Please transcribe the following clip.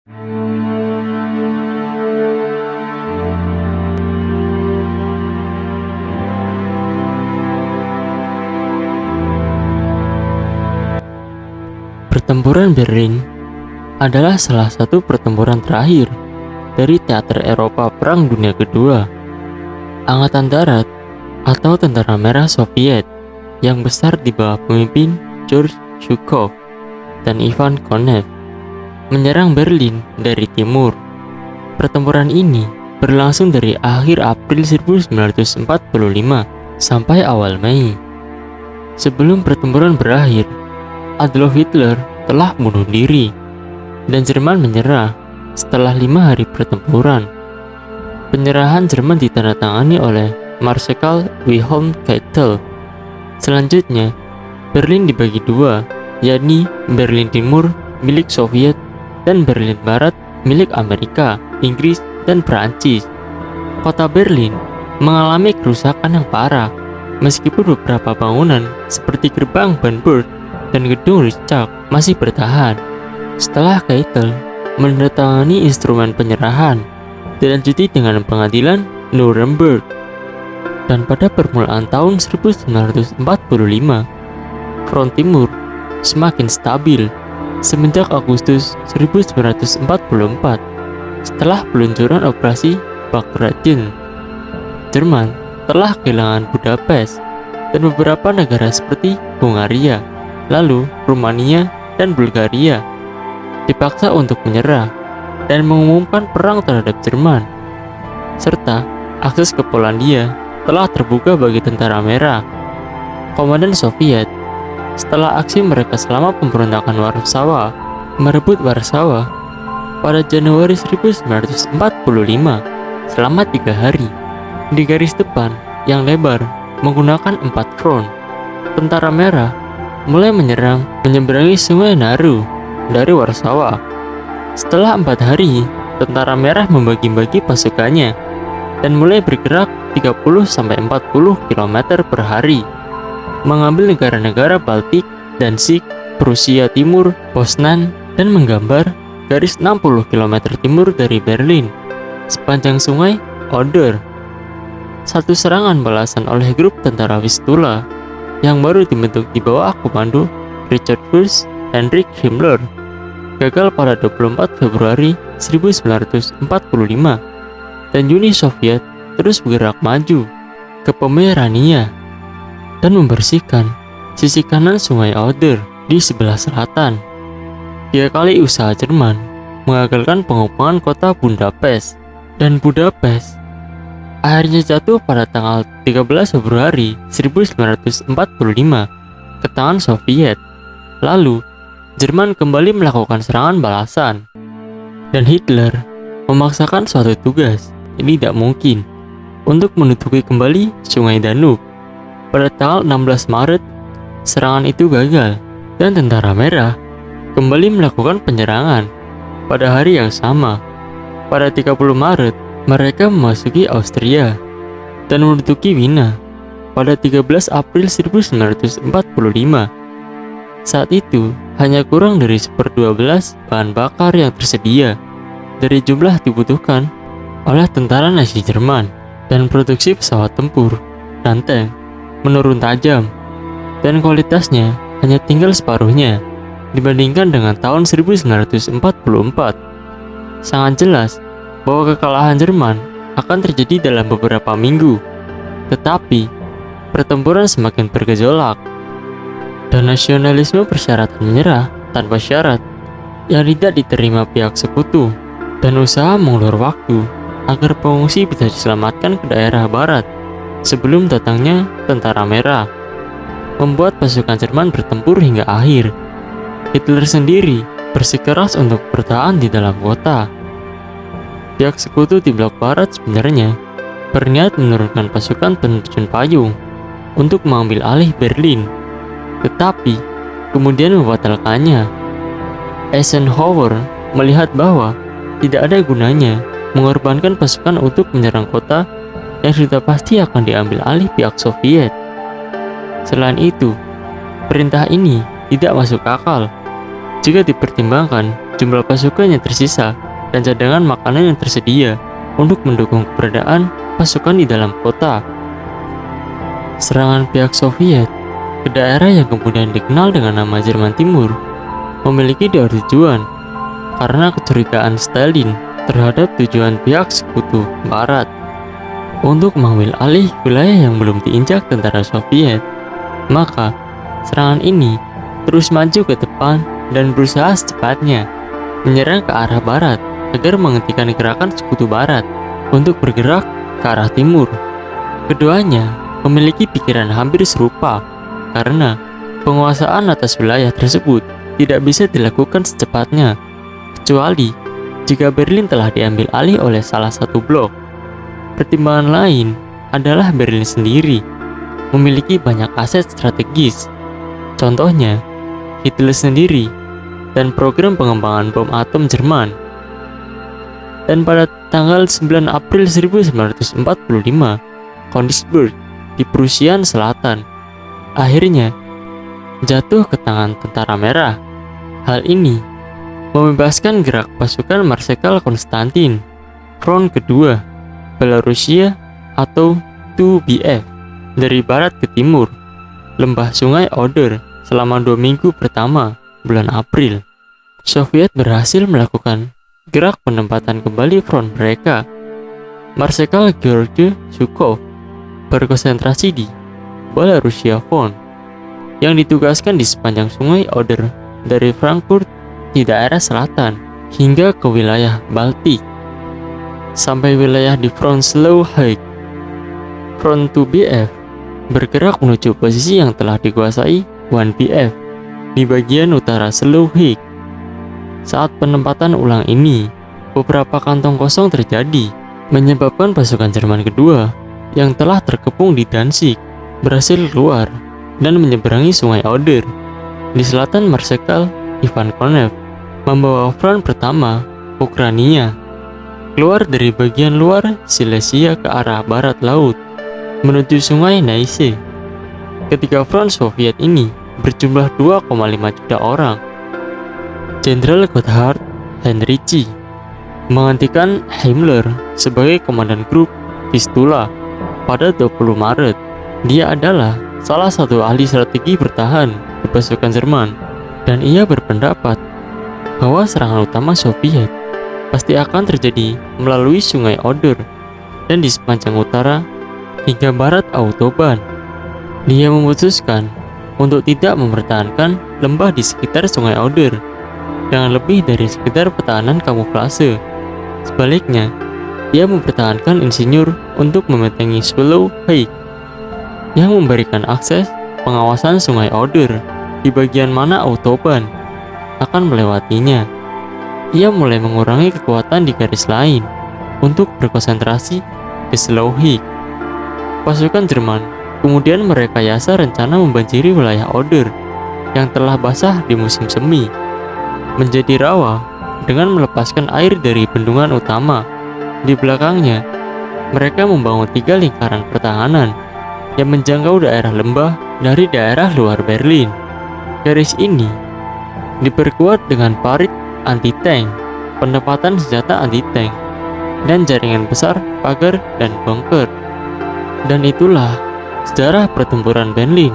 Pertempuran Berlin adalah salah satu pertempuran terakhir dari teater Eropa Perang Dunia Kedua. Angkatan Darat atau Tentara Merah Soviet yang besar di bawah pemimpin George Zhukov dan Ivan Konev menyerang Berlin dari timur. Pertempuran ini berlangsung dari akhir April 1945 sampai awal Mei. Sebelum pertempuran berakhir, Adolf Hitler telah bunuh diri dan Jerman menyerah setelah 5 hari pertempuran. Penyerahan Jerman ditandatangani oleh Marskal Wilhelm Keitel. Selanjutnya, Berlin dibagi dua, yakni Berlin Timur milik Soviet dan Berlin Barat milik Amerika, Inggris, dan Perancis. Kota Berlin mengalami kerusakan yang parah, meskipun beberapa bangunan seperti gerbang Brandenburg dan gedung Reichstag masih bertahan. Setelah Keitel menandatangani instrumen penyerahan, dilanjuti dengan pengadilan Nuremberg. Dan pada permulaan tahun 1945, Front Timur semakin stabil semenjak Agustus 1944 setelah peluncuran operasi Bagration. Jerman telah kehilangan Budapest dan beberapa negara seperti Hungaria, lalu Rumania dan Bulgaria dipaksa untuk menyerah dan mengumumkan perang terhadap Jerman, serta akses ke Polandia telah terbuka bagi Tentara Merah. Komandan Soviet, setelah aksi mereka selama pemberontakan Warsawa, merebut Warsawa pada Januari 1945 selama 3 hari di garis depan yang lebar menggunakan 4 front. Tentara Merah mulai menyerang menyeberangi Sungai Naru dari Warsawa. Setelah 4 hari, Tentara Merah membagi-bagi pasukannya dan mulai bergerak 30-40 km per hari, mengambil negara-negara Baltik, Danzig, Prusia Timur, Poznan, dan menggambar garis 60 km timur dari Berlin sepanjang sungai Oder. Satu serangan balasan oleh grup tentara Vistula yang baru dibentuk di bawah komando Richard Fuchs Heinrich Himmler gagal pada 24 Februari 1945, dan Uni Soviet terus bergerak maju ke Pomerania dan membersihkan sisi kanan sungai Oder di sebelah selatan. 3 kali usaha Jerman mengagalkan pengopungan kota Budapest, dan Budapest akhirnya jatuh pada tanggal 13 Februari 1945 ke tangan Soviet. Lalu, Jerman kembali melakukan serangan balasan, dan Hitler memaksakan suatu tugas yang tidak mungkin untuk menutupi kembali Sungai Danube. Pada tanggal 16 Maret, serangan itu gagal, dan Tentara Merah kembali melakukan penyerangan. Pada hari yang sama, pada 30 Maret, mereka memasuki Austria dan menduduki Wina pada 13 April 1945. Saat itu, hanya kurang dari 1/12 bahan bakar yang tersedia dari jumlah dibutuhkan oleh tentara Nazi Jerman, dan produksi pesawat tempur dan tank menurun tajam, dan kualitasnya hanya tinggal separuhnya dibandingkan dengan tahun 1944. Sangat jelas bahwa kekalahan Jerman akan terjadi dalam beberapa minggu, tetapi pertempuran semakin bergejolak, dan nasionalisme persyaratan menyerah tanpa syarat yang tidak diterima pihak sekutu, dan usaha mengulur waktu agar pengungsi bisa diselamatkan ke daerah barat sebelum datangnya Tentara Merah membuat pasukan Jerman bertempur hingga akhir. Hitler sendiri bersikeras untuk bertahan di dalam kota. Pihak sekutu di blok barat sebenarnya berniat menurunkan pasukan penerjun payung untuk mengambil alih Berlin, tetapi kemudian membatalkannya. Eisenhower melihat bahwa tidak ada gunanya mengorbankan pasukan untuk menyerang kota yang sudah pasti akan diambil alih pihak Soviet. Selain itu, perintah ini tidak masuk akal Jika dipertimbangkan jumlah pasukan yang tersisa dan cadangan makanan yang tersedia untuk mendukung keberadaan pasukan di dalam kota. Serangan pihak Soviet ke daerah yang kemudian dikenal dengan nama Jerman Timur memiliki dua tujuan, karena kecurigaan Stalin terhadap tujuan pihak sekutu Barat untuk mengambil alih wilayah yang belum diinjak tentara Soviet. Maka serangan ini terus maju ke depan dan berusaha secepatnya menyerang ke arah barat agar menghentikan gerakan sekutu barat untuk bergerak ke arah timur. Keduanya memiliki pikiran hampir serupa, karena penguasaan atas wilayah tersebut tidak bisa dilakukan secepatnya, kecuali jika Berlin telah diambil alih oleh salah satu blok. Pertimbangan lain adalah Berlin sendiri memiliki banyak aset strategis, contohnya Hitler sendiri dan program pengembangan bom atom Jerman. Dan pada tanggal 9 April 1945, Königsberg di Prusia Selatan akhirnya jatuh ke tangan tentara merah. Hal ini membebaskan gerak pasukan Marsekal Konstantin, Front Kedua, Belarusia atau 2BF dari barat ke timur, lembah sungai Oder selama 2 minggu pertama bulan April. Soviet berhasil melakukan gerak penempatan kembali front mereka. Marsekal Georgy Zhukov berkonsentrasi di Belarusia Front yang ditugaskan di sepanjang sungai Oder dari Frankfurt di daerah selatan hingga ke wilayah Baltik sampai wilayah di Front Slow-Hague. Front 2BF bergerak menuju posisi yang telah dikuasai 1BF di bagian utara Slow-Hague. Saat penempatan ulang ini, beberapa kantong kosong terjadi, menyebabkan pasukan Jerman kedua yang telah terkepung di Danzig berhasil keluar dan menyeberangi sungai Oder. Di selatan, Marsekal Ivan Konev membawa front pertama Ukraina keluar dari bagian luar Silesia ke arah barat laut menuju sungai Neisse. Ketiga front Soviet ini berjumlah 2,5 juta orang. Jenderal Gotthard Heinrici menggantikan Himmler sebagai komandan grup Vistula pada 20 Maret. Dia adalah salah satu ahli strategi bertahan di pasukan Jerman, dan ia berpendapat bahwa serangan utama Soviet pasti akan terjadi melalui sungai Oder dan di sepanjang utara hingga barat Autobahn. Dia memutuskan untuk tidak mempertahankan lembah di sekitar sungai Oder dengan lebih dari sekedar pertahanan kamuflase. Sebaliknya, dia mempertahankan insinyur untuk membentengi Slow-Hague yang memberikan akses pengawasan sungai Oder di bagian mana Autobahn akan melewatinya. Ia mulai mengurangi kekuatan di garis lain untuk berkonsentrasi ke Slow-Hague. Pasukan Jerman kemudian merekayasa rencana membanjiri wilayah Oder yang telah basah di musim semi menjadi rawa dengan melepaskan air dari bendungan utama. Di belakangnya, mereka membangun 3 lingkaran pertahanan yang menjangkau daerah lembah dari daerah luar Berlin. Garis ini diperkuat dengan parit anti-tank, penempatan senjata anti-tank, dan jaringan besar pagar dan bunker. Dan itulah sejarah pertempuran Berlin.